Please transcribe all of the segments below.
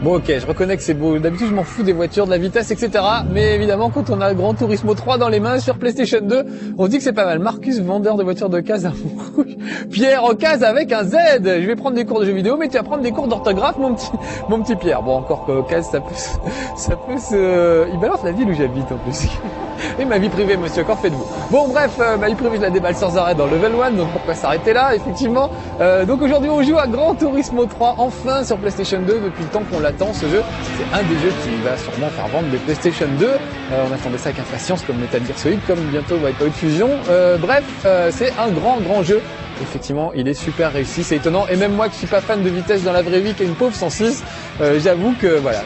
Bon ok, je reconnais que c'est beau, d'habitude je m'en fous des voitures, de la vitesse, etc. Mais évidemment quand on a Gran Turismo 3 dans les mains sur PlayStation 2, on se dit que c'est pas mal. Marcus, vendeur de voitures de case à Montrouge. Pierre en case avec un Z. Je vais prendre des cours de jeux vidéo, mais tu vas prendre des cours d'orthographe mon petit Pierre. Bon encore que case ça peut se... Il balance la ville où j'habite en plus. Et ma vie privée monsieur, qu'en faites-vous? Bon bref, ma vie privée je la déballe sans arrêt dans Level 1, donc pourquoi s'arrêter là effectivement. Donc aujourd'hui on joue à Gran Turismo 3, enfin sur PlayStation 2, depuis le temps qu'on l'attend ce jeu. C'est un des jeux qui va sûrement faire vendre des PlayStation 2. On attendait ça avec impatience comme Metal Gear Solid, comme bientôt Wipeout Fusion. Bref, c'est un grand jeu. Effectivement, il est super réussi, c'est étonnant. Et même moi qui suis pas fan de vitesse dans la vraie vie, qui est une pauvre 106, j'avoue que voilà,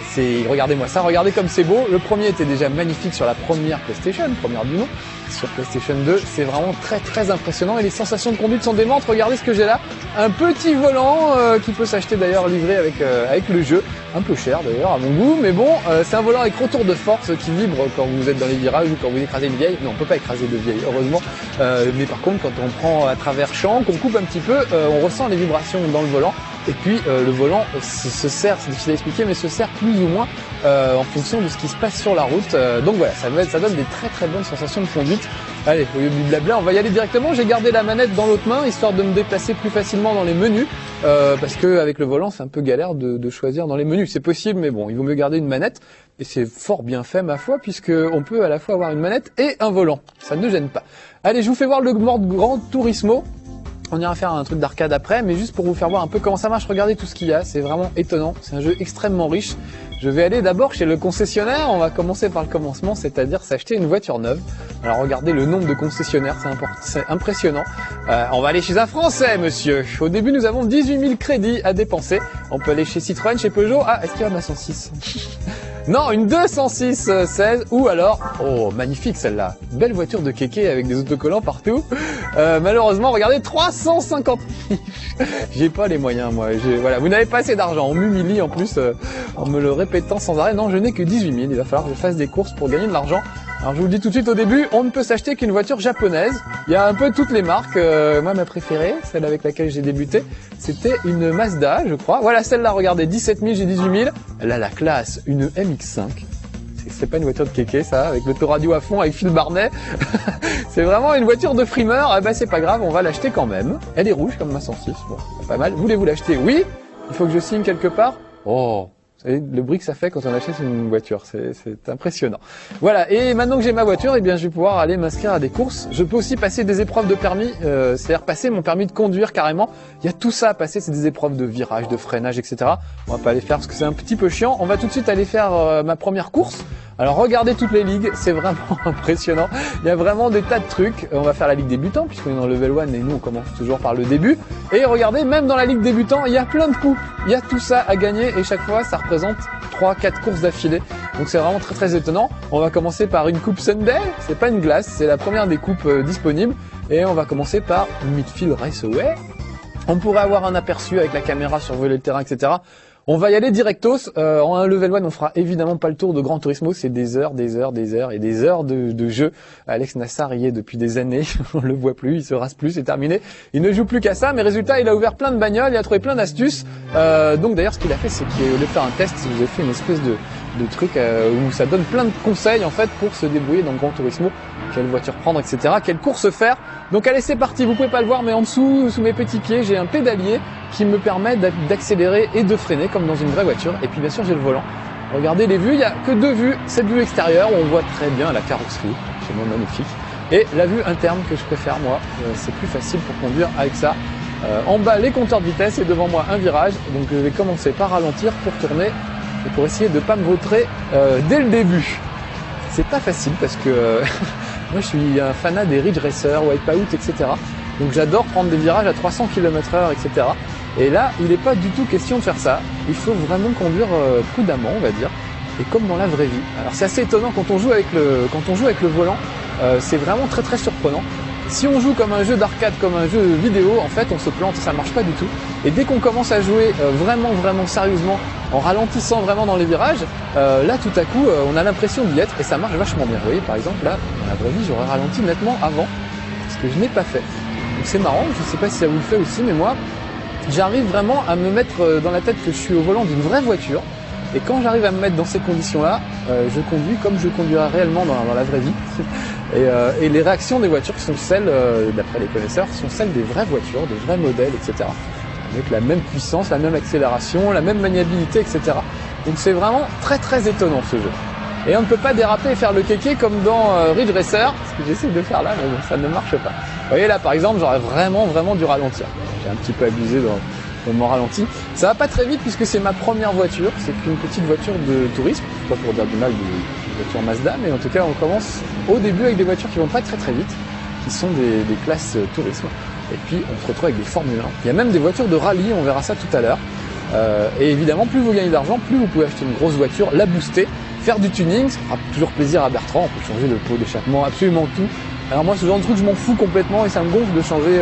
regardez-moi ça, regardez comme c'est beau. Le premier était déjà magnifique sur la première PlayStation, première du nom. Sur PlayStation 2, c'est vraiment très impressionnant et les sensations de conduite sont démentes. Regardez ce que j'ai là, un petit volant qui peut s'acheter d'ailleurs livré avec le jeu, un peu cher d'ailleurs à mon goût, mais bon, c'est un volant avec retour de force qui vibre quand vous êtes dans les virages ou quand vous écrasez une vieille. Non, on peut pas écraser de vieille, heureusement, mais par contre quand on prend à travers champ, qu'on coupe un petit peu, on ressent les vibrations dans le volant. Et puis le volant se sert, c'est difficile à expliquer, mais se sert plus ou moins en fonction de ce qui se passe sur la route. Donc voilà, ça donne des très bonnes sensations de conduite. Allez, au lieu du blabla, on va y aller directement. J'ai gardé la manette dans l'autre main, histoire de me déplacer plus facilement dans les menus. Parce que avec le volant, c'est un peu galère de choisir dans les menus. C'est possible, mais bon, il vaut mieux garder une manette. Et c'est fort bien fait, ma foi, puisque on peut à la fois avoir une manette et un volant. Ça ne gêne pas. Allez, je vous fais voir le mode Gran Turismo. On ira faire un truc d'arcade après, mais juste pour vous faire voir un peu comment ça marche, regardez tout ce qu'il y a, c'est vraiment étonnant, c'est un jeu extrêmement riche. Je vais aller d'abord chez le concessionnaire, on va commencer par le commencement, c'est-à-dire s'acheter une voiture neuve. Alors regardez le nombre de concessionnaires, c'est impressionnant. On va aller chez un Français, monsieur. Au début, nous avons 18 000 crédits à dépenser. On peut aller chez Citroën, chez Peugeot. Ah, est-ce qu'il y a ma 106 ? Non, une 206 16 ou alors, oh magnifique celle-là, belle voiture de kéké avec des autocollants partout. Malheureusement, regardez, 350 000. J'ai pas les moyens moi. Voilà, vous n'avez pas assez d'argent. On m'humilie en plus en me le répétant sans arrêt. Non, je n'ai que 18 000. Il va falloir que je fasse des courses pour gagner de l'argent. Alors je vous le dis tout de suite au début, on ne peut s'acheter qu'une voiture japonaise. Il y a un peu toutes les marques. Moi, ma préférée, celle avec laquelle j'ai débuté, c'était une Mazda, je crois. Voilà celle-là, regardez, 17 000, j'ai 18 000. Elle a la classe, une MX5. C'est pas une voiture de kéké, ça, avec l'autoradio à fond, avec Phil Barnet. C'est vraiment une voiture de frimeur. Eh ben, c'est pas grave, on va l'acheter quand même. Elle est rouge comme ma 106. Bon, pas mal. Voulez-vous l'acheter? Oui. Il faut que je signe quelque part. Oh. Vous savez, le bruit que ça fait quand on achète une voiture, c'est impressionnant. Voilà, et maintenant que j'ai ma voiture, eh bien, je vais pouvoir aller m'inscrire à des courses. Je peux aussi passer des épreuves de permis, c'est-à-dire passer mon permis de conduire carrément. Il y a tout ça à passer, c'est des épreuves de virage, de freinage, etc. On va pas les faire parce que c'est un petit peu chiant. On va tout de suite aller faire ma première course. Alors regardez toutes les ligues, c'est vraiment impressionnant. Il y a vraiment des tas de trucs. On va faire la ligue débutant puisqu'on est dans level 1 et nous on commence toujours par le début. Et regardez, même dans la ligue débutant, il y a plein de coupes. Il y a tout ça à gagner et chaque fois ça représente 3-4 courses d'affilée. Donc c'est vraiment très étonnant. On va commencer par une coupe Sunday. C'est pas une glace, c'est la première des coupes disponibles. Et on va commencer par Midfield Raceway. On pourrait avoir un aperçu avec la caméra survoler le terrain, etc. On va y aller directos. En un level 1, on fera évidemment pas le tour de Gran Turismo. C'est des heures et des heures de jeu. Alex Nassar y est depuis des années. On le voit plus, il se rase plus, c'est terminé. Il ne joue plus qu'à ça. Mais résultat, il a ouvert plein de bagnoles, il a trouvé plein d'astuces. Donc d'ailleurs, ce qu'il a fait, c'est qu'il a faire un test. Il vous a fait une espèce de truc où ça donne plein de conseils en fait pour se débrouiller dans Gran Turismo. Quelle voiture prendre, etc. Quelle course faire. Donc allez, c'est parti. Vous pouvez pas le voir, mais en dessous, sous mes petits pieds, j'ai un pédalier qui me permet d'accélérer et de freiner comme dans une vraie voiture. Et puis bien sûr, j'ai le volant. Regardez les vues, il y a que deux vues. Cette vue extérieure où on voit très bien la carrosserie, absolument magnifique. Et la vue interne que je préfère moi, c'est plus facile pour conduire avec ça. En bas, les compteurs de vitesse et devant moi un virage. Donc je vais commencer par ralentir pour tourner et pour essayer de pas me vautrer dès le début. C'est pas facile parce que moi je suis un fanat des Ridge Racer, Wipeout, etc. Donc j'adore prendre des virages à 300 km/h, etc. Et là, il n'est pas du tout question de faire ça. Il faut vraiment conduire prudemment, on va dire, et comme dans la vraie vie. Alors c'est assez étonnant quand on joue avec le volant, c'est vraiment très très surprenant. Si on joue comme un jeu d'arcade, comme un jeu vidéo, en fait on se plante, ça marche pas du tout. Et dès qu'on commence à jouer vraiment sérieusement, en ralentissant vraiment dans les virages, là tout à coup on a l'impression d'y être et ça marche vachement bien. Vous voyez par exemple là, dans la vraie vie j'aurais ralenti nettement avant, ce que je n'ai pas fait. Donc c'est marrant, je sais pas si ça vous le fait aussi, mais moi j'arrive vraiment à me mettre dans la tête que je suis au volant d'une vraie voiture. Et quand j'arrive à me mettre dans ces conditions-là, je conduis comme je conduirais réellement dans la vraie vie. Et les réactions des voitures sont celles, d'après les connaisseurs, sont celles des vraies voitures, des vrais modèles, etc. Avec la même puissance, la même accélération, la même maniabilité, etc. Donc c'est vraiment très très étonnant ce jeu. Et on ne peut pas déraper et faire le kéké comme dans Ridge Racer, ce que j'essaie de faire là, mais bon, ça ne marche pas. Vous voyez là par exemple, j'aurais vraiment dû ralentir. J'ai un petit peu abusé dans mon ralenti. Ça va pas très vite puisque c'est ma première voiture, c'est une petite voiture de tourisme, pas pour dire du mal de voiture Mazda, mais en tout cas on commence au début avec des voitures qui vont pas très vite, qui sont des classes tourisme, et puis on se retrouve avec des Formule 1. Il y a même des voitures de rallye, on verra ça tout à l'heure. Et évidemment, plus vous gagnez d'argent, plus vous pouvez acheter une grosse voiture, la booster, faire du tuning, ça fera toujours plaisir à Bertrand, on peut changer le pot d'échappement, absolument tout. Alors moi ce genre de truc je m'en fous complètement et ça me gonfle de changer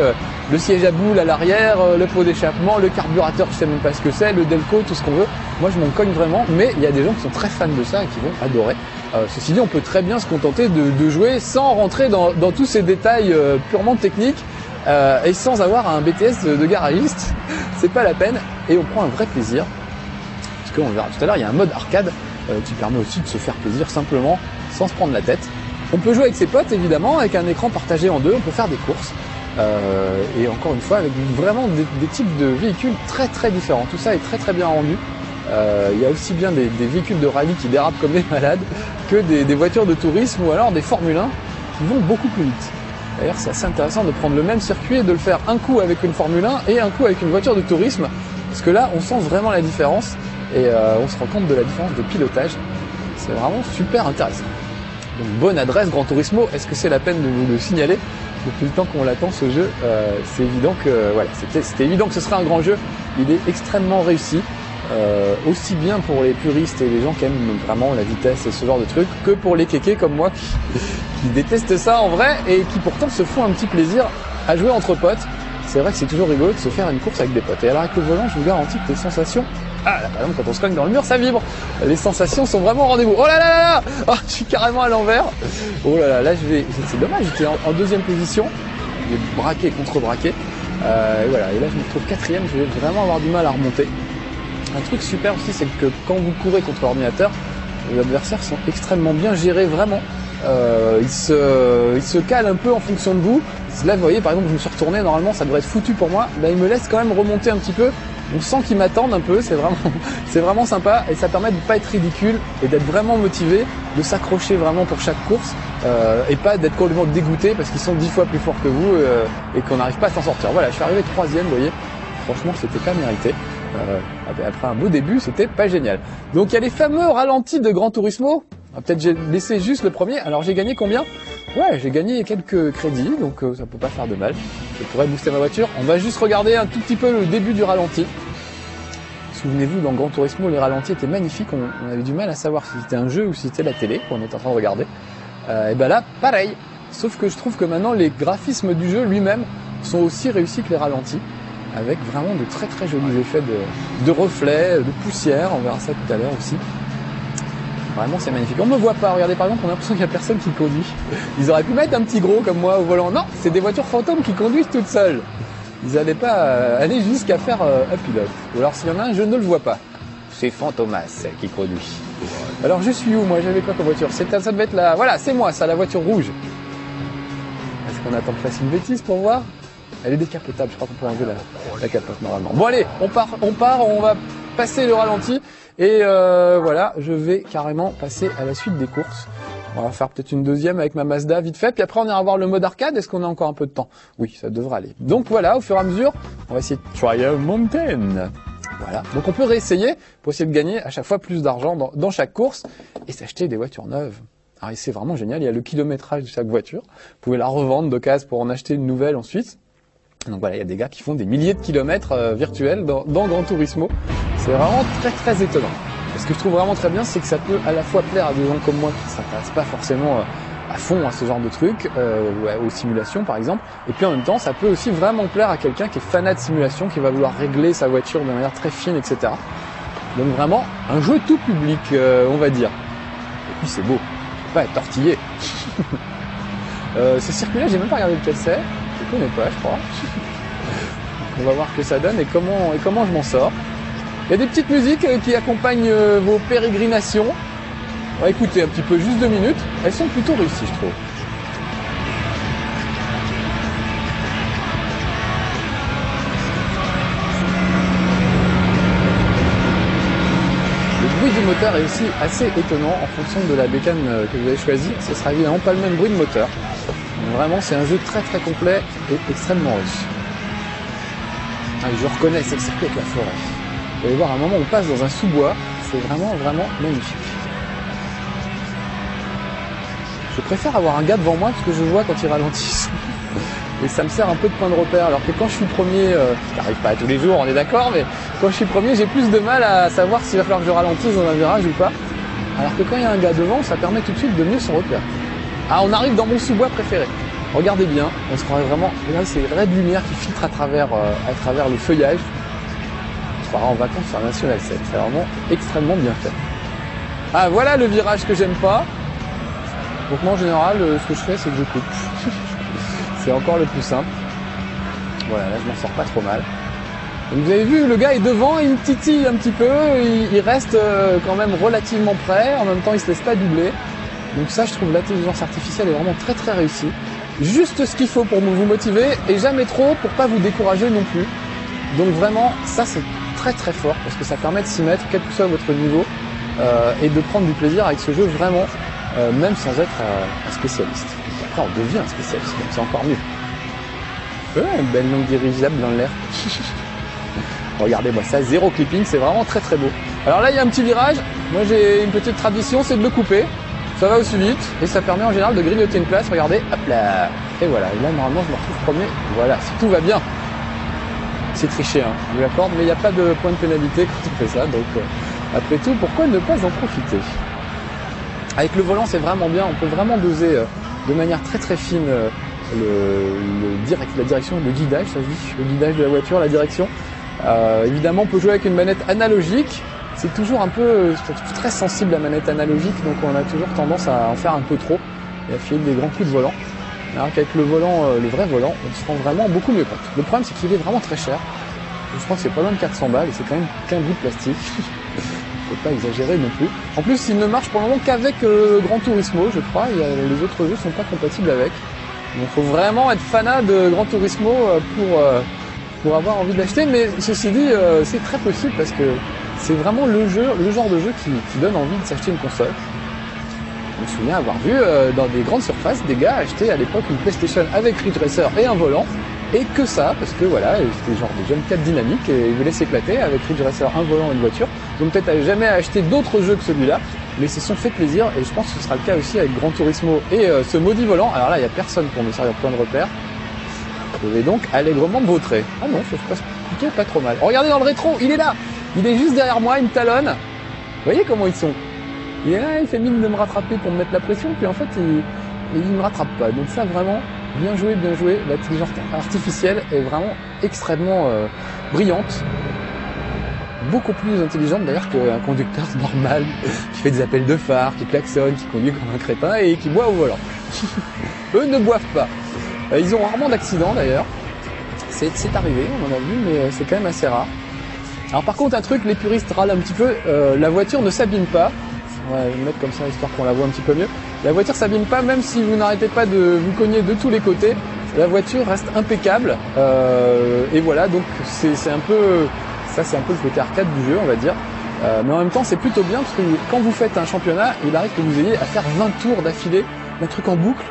le siège à boule à l'arrière, le pot d'échappement, le carburateur je sais même pas ce que c'est, le Delco, tout ce qu'on veut. Moi je m'en cogne vraiment, mais il y a des gens qui sont très fans de ça et qui vont adorer. Ceci dit on peut très bien se contenter de jouer sans rentrer dans tous ces détails purement techniques et sans avoir un BTS de garagiste, c'est pas la peine et on prend un vrai plaisir. Parce qu'on le verra tout à l'heure, il y a un mode arcade qui permet aussi de se faire plaisir simplement sans se prendre la tête. On peut jouer avec ses potes évidemment, avec un écran partagé en deux, on peut faire des courses. Et encore une fois, avec vraiment des types de véhicules très différents. Tout ça est très bien rendu. Il y a aussi bien des véhicules de rallye qui dérapent comme des malades, que des voitures de tourisme ou alors des Formule 1 qui vont beaucoup plus vite. D'ailleurs, c'est assez intéressant de prendre le même circuit et de le faire un coup avec une Formule 1 et un coup avec une voiture de tourisme. Parce que là, on sent vraiment la différence et on se rend compte de la différence de pilotage. C'est vraiment super intéressant. Donc bonne adresse Gran Turismo, est-ce que c'est la peine de vous le signaler? Depuis le temps qu'on l'attend ce jeu, c'est évident que voilà, c'était évident que ce serait un grand jeu. Il est extrêmement réussi, aussi bien pour les puristes et les gens qui aiment vraiment la vitesse et ce genre de trucs, que pour les kékés comme moi qui détestent ça en vrai et qui pourtant se font un petit plaisir à jouer entre potes. C'est vrai que c'est toujours rigolo de se faire une course avec des potes. Et alors avec le volant, je vous garantis que les sensations... Ah là par exemple quand on se cogne dans le mur ça vibre. Les sensations sont vraiment au rendez-vous. Oh là là, oh, je suis carrément à l'envers. Oh là là c'est dommage, j'étais en deuxième position. J'ai braqué, contre-braqué. Et voilà, et là je me retrouve quatrième, je vais vraiment avoir du mal à remonter. Un truc super aussi c'est que quand vous courez contre l'ordinateur, les adversaires sont extrêmement bien gérés vraiment. Ils se calent un peu en fonction de vous. Là vous voyez par exemple je me suis retourné, normalement ça devrait être foutu pour moi. Là ils me laissent quand même remonter un petit peu. On sent qu'ils m'attendent un peu, c'est vraiment sympa et ça permet de ne pas être ridicule et d'être vraiment motivé, de s'accrocher vraiment pour chaque course et pas d'être complètement dégoûté parce qu'ils sont 10 fois plus forts que vous et qu'on n'arrive pas à s'en sortir. Voilà, je suis arrivé troisième, vous voyez, franchement c'était pas mérité. Après un beau début, c'était pas génial. Donc il y a les fameux ralentis de Gran Turismo. Peut-être j'ai laissé juste le premier. Alors j'ai gagné combien? Ouais, j'ai gagné quelques crédits, donc ça peut pas faire de mal. Je pourrais booster ma voiture. On va juste regarder un tout petit peu le début du ralenti. Souvenez-vous, dans Gran Turismo, les ralentis étaient magnifiques. On avait du mal à savoir si c'était un jeu ou si c'était la télé qu'on était en train de regarder. Et ben là, pareil. Sauf que je trouve que maintenant, les graphismes du jeu lui-même sont aussi réussis que les ralentis. Avec vraiment de très jolis effets de reflets, de poussière. On verra ça tout à l'heure aussi. Vraiment c'est magnifique. On me voit pas, regardez par exemple, on a l'impression qu'il y a personne qui conduit. Ils auraient pu mettre un petit gros comme moi au volant. Non, c'est des voitures fantômes qui conduisent toutes seules. Ils n'allaient pas aller jusqu'à faire un pilote. Ou alors s'il y en a un, je ne le vois pas. C'est Fantomas qui conduit. Alors je suis où moi? J'avais quoi comme voiture? Ça devait être la... Voilà, c'est moi ça, la voiture rouge. Est-ce qu'on attend que je fasse une bêtise pour voir? Elle est décapotable, je crois qu'on peut enlever la capote normalement. Bon allez, on part, on va passer le ralenti. Et voilà, je vais carrément passer à la suite des courses. On va faire peut-être une deuxième avec ma Mazda vite fait. Puis après, on ira voir le mode arcade. Est-ce qu'on a encore un peu de temps? Oui, ça devrait aller. Donc voilà, au fur et à mesure, on va essayer de Trial Mountain. Voilà. Donc on peut réessayer pour essayer de gagner à chaque fois plus d'argent dans chaque course et s'acheter des voitures neuves. Alors c'est vraiment génial. Il y a le kilométrage de chaque voiture. Vous pouvez la revendre d'occasion pour en acheter une nouvelle ensuite. Donc voilà, il y a des gars qui font des milliers de kilomètres virtuels dans Gran Turismo. C'est vraiment très très étonnant. Et ce que je trouve vraiment très bien, c'est que ça peut à la fois plaire à des gens comme moi qui ne s'intéressent pas forcément à fond à ce genre de trucs, aux simulations par exemple, et puis en même temps ça peut aussi vraiment plaire à quelqu'un qui est fanat de simulation, qui va vouloir régler sa voiture de manière très fine, etc. Donc vraiment un jeu tout public, on va dire. Et puis c'est beau, faut pas être tortillé. Ce circuit-là, j'ai même pas regardé lequel c'est, je connais pas, je crois. On va voir ce que ça donne et comment je m'en sors. Il y a des petites musiques qui accompagnent vos pérégrinations. On va écouter un petit peu, juste 2 minutes. Elles sont plutôt réussies, je trouve. Le bruit du moteur est aussi assez étonnant en fonction de la bécane que vous avez choisie. Ce sera évidemment pas le même bruit de moteur. Donc vraiment, c'est un jeu très très complet et extrêmement riche. Ah, je reconnais, c'est le circuit avec la forêt. Vous allez voir, à un moment, on passe dans un sous-bois. C'est vraiment magnifique. Je préfère avoir un gars devant moi parce que je vois quand il ralentit. Et ça me sert un peu de point de repère. Alors que quand je suis premier, ça n'arrive pas tous les jours, on est d'accord, mais quand je suis premier, j'ai plus de mal à savoir s'il va falloir que je ralentisse dans un virage ou pas. Alors que quand il y a un gars devant, ça permet tout de suite de mieux se repère. Ah, on arrive dans mon sous-bois préféré. Regardez bien, on se croirait vraiment... Regardez, c'est les raies de lumière qui filtrent à travers le feuillage. On se croirait en vacances sur la National 7. C'est vraiment extrêmement bien fait. Ah, voilà le virage que j'aime pas. Donc moi en général, ce que je fais, c'est que je coupe. C'est encore le plus simple. Voilà, là je m'en sors pas trop mal. Donc vous avez vu, le gars est devant, il me titille un petit peu, il reste quand même relativement près, en même temps il se laisse pas doubler. Donc ça, je trouve l'intelligence artificielle est vraiment très très réussie. Juste ce qu'il faut pour vous motiver et jamais trop pour pas vous décourager non plus. Donc vraiment, ça c'est très très fort parce que ça permet de s'y mettre, quel que soit votre niveau, et de prendre du plaisir avec ce jeu vraiment. Même sans être un spécialiste. Après, on devient un spécialiste, donc c'est encore mieux. Une belle longue dirigeable dans l'air. Regardez-moi ça, 0 clipping, c'est vraiment très très beau. Alors là, il y a un petit virage. Moi, j'ai une petite tradition, c'est de le couper. Ça va aussi vite et ça permet en général de grignoter une place. Regardez, hop là. Et voilà, et là, normalement, je me retrouve premier. Voilà, si tout va bien. C'est triché, hein, je vous l'accorde, mais il n'y a pas de point de pénalité quand on fait ça. Donc, après tout, pourquoi ne pas en profiter ? Avec le volant, c'est vraiment bien, on peut vraiment doser de manière très très fine la direction, le guidage, ça se dit, le guidage de la voiture, la direction. Évidemment, on peut jouer avec une manette analogique, c'est toujours un peu très sensible la manette analogique, donc on a toujours tendance à en faire un peu trop et à filer des grands coups de volant. Alors qu'avec le volant, le vrai volant, on se rend vraiment beaucoup mieux compte. Le problème, c'est qu'il est vraiment très cher. Je crois que c'est pas loin de 400 balles et c'est quand même qu'un bout de plastique. Faut pas exagérer non plus. En plus, il ne marche pour le moment qu'avec Gran Turismo, je crois. Les autres jeux sont pas compatibles avec. Donc, faut vraiment être fanat de Gran Turismo pour avoir envie de l'acheter. Mais ceci dit, c'est très possible parce que c'est vraiment le genre de jeu qui donne envie de s'acheter une console. Je me souviens avoir vu dans des grandes surfaces des gars acheter à l'époque une PlayStation avec Ridge Racer et un volant. Et que ça, parce que voilà, c'était genre des jeunes 4 dynamiques et ils voulaient s'éclater avec Ridge Racer, un volant et une voiture. Ils ont peut-être jamais acheté d'autres jeux que celui-là, mais ils se sont fait plaisir et je pense que ce sera le cas aussi avec Gran Turismo et ce maudit volant. Alors là, il n'y a personne pour me servir de point de repère. Je vais donc allègrement me vautrer. Ah non, ça se passe plutôt pas trop mal. Regardez dans le rétro, il est là. Il est juste derrière moi, il me talonne. Vous voyez comment ils sont. Il est là, il fait mine de me rattraper pour me mettre la pression, puis en fait, il me rattrape pas. Donc ça, vraiment... Bien joué, bien joué. L'intelligence artificielle est vraiment extrêmement brillante. Beaucoup plus intelligente d'ailleurs qu'un conducteur normal qui fait des appels de phare, qui klaxonne, qui conduit comme un crétin et qui boit au volant. Eux ne boivent pas. Ils ont rarement d'accidents d'ailleurs. C'est arrivé, on en a vu, mais c'est quand même assez rare. Alors par contre, un truc, les puristes râlent un petit peu, la voiture ne s'abîme pas. Ouais, je vais me mettre comme ça histoire qu'on la voit un petit peu mieux. La voiture s'abîme pas même si vous n'arrêtez pas de vous cogner de tous les côtés. La voiture reste impeccable. Et voilà, donc c'est un peu ça, c'est un peu le côté arcade du jeu, on va dire. Mais en même temps, c'est plutôt bien parce que quand vous faites un championnat, il arrive que vous ayez à faire 20 tours d'affilée, un truc en boucle.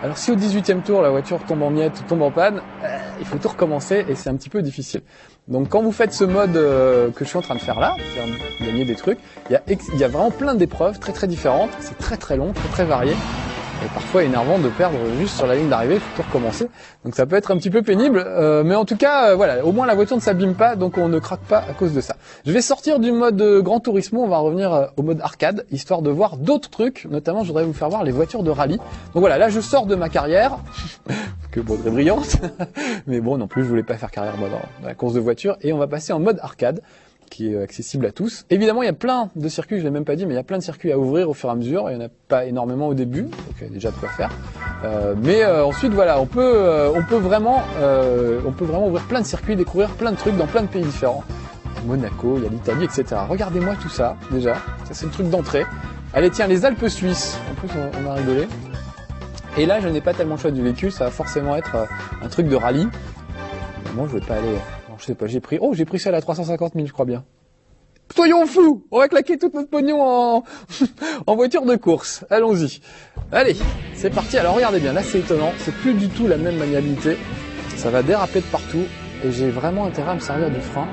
Alors si au 18e tour la voiture tombe en miettes, tombe en panne, il faut tout recommencer et c'est un petit peu difficile. Donc quand vous faites ce mode que je suis en train de faire là, faire gagner des trucs, il y a vraiment plein d'épreuves très très différentes, c'est très très long, très très varié. Et parfois énervant de perdre juste sur la ligne d'arrivée, faut tout recommencer. Donc ça peut être un petit peu pénible, mais en tout cas, voilà, au moins la voiture ne s'abîme pas, donc on ne craque pas à cause de ça. Je vais sortir du mode Gran Turismo, on va revenir au mode arcade, histoire de voir d'autres trucs, notamment je voudrais vous faire voir les voitures de rallye. Donc voilà, là je sors de ma carrière, que bon, très brillante, mais bon, non plus je voulais pas faire carrière moi dans la course de voiture, et on va passer en mode arcade, qui est accessible à tous. Évidemment, il y a plein de circuits, je l'ai même pas dit, mais il y a plein de circuits à ouvrir au fur et à mesure. Il y en a pas énormément au début, donc il y a déjà de quoi faire. Ensuite, voilà, on peut vraiment ouvrir plein de circuits, découvrir plein de trucs dans plein de pays différents. Monaco, il y a l'Italie, etc. Regardez-moi tout ça, déjà. Ça, c'est le truc d'entrée. Allez, tiens, les Alpes suisses. En plus, on a rigolé. Et là, je n'ai pas tellement le choix du véhicule, ça va forcément être un truc de rallye. Moi, je vais pas aller... Je sais pas, j'ai pris celle à 350 000, je crois bien. Soyons fous! On va claquer tout notre pognon en voiture de course. Allons-y. Allez, c'est parti. Alors regardez bien, là c'est étonnant, c'est plus du tout la même maniabilité. Ça va déraper de partout et j'ai vraiment intérêt à me servir du frein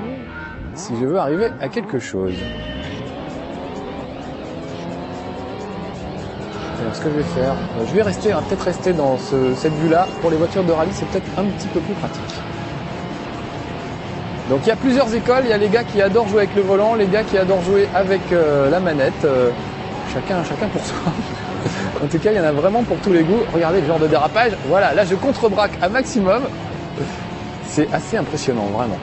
si je veux arriver à quelque chose. Alors ce que je vais faire, je vais peut-être rester dans cette vue-là. Pour les voitures de rallye, c'est peut-être un petit peu plus pratique. Donc il y a plusieurs écoles, il y a les gars qui adorent jouer avec le volant, les gars qui adorent jouer avec la manette, chacun pour soi. En tout cas, il y en a vraiment pour tous les goûts. Regardez le genre de dérapage, voilà, là je contre-braque à maximum. C'est assez impressionnant, vraiment.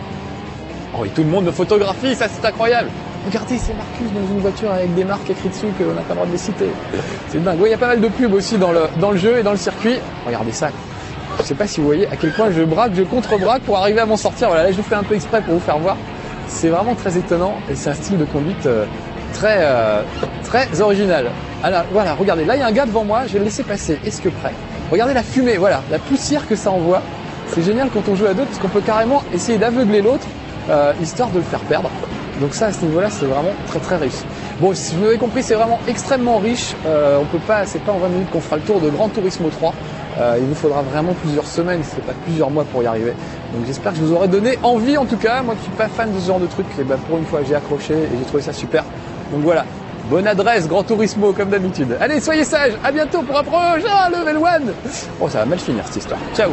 Oh, et tout le monde me photographie, ça c'est incroyable. Regardez, c'est Marcus dans une voiture avec des marques écrites dessus qu'on n'a pas le droit de les citer. C'est dingue. Ouais, il y a pas mal de pubs aussi dans le jeu et dans le circuit. Regardez ça. Je sais pas si vous voyez à quel point je braque, je contre-braque pour arriver à m'en sortir. Voilà, là je le fais un peu exprès pour vous faire voir. C'est vraiment très étonnant et c'est un style de conduite très original. Alors voilà, regardez, là il y a un gars devant moi, je vais le laisser passer. Est-ce que prêt? Regardez la fumée, voilà, la poussière que ça envoie. C'est génial quand on joue à deux parce qu'on peut carrément essayer d'aveugler l'autre histoire de le faire perdre. Donc ça, à ce niveau-là, c'est vraiment très réussi. Bon, si vous avez compris, c'est vraiment extrêmement riche. On peut pas, c'est pas en 20 minutes qu'on fera le tour de Gran Turismo 3. Il vous faudra vraiment plusieurs semaines, si c'est pas plusieurs mois pour y arriver. Donc j'espère que je vous aurai donné envie en tout cas. Moi qui suis pas fan de ce genre de truc, et ben pour une fois j'ai accroché et j'ai trouvé ça super. Donc voilà, bonne adresse Gran Turismo comme d'habitude. Allez, soyez sages, à bientôt pour un prochain Level 1. Oh, ça va mal finir cette histoire. Ciao.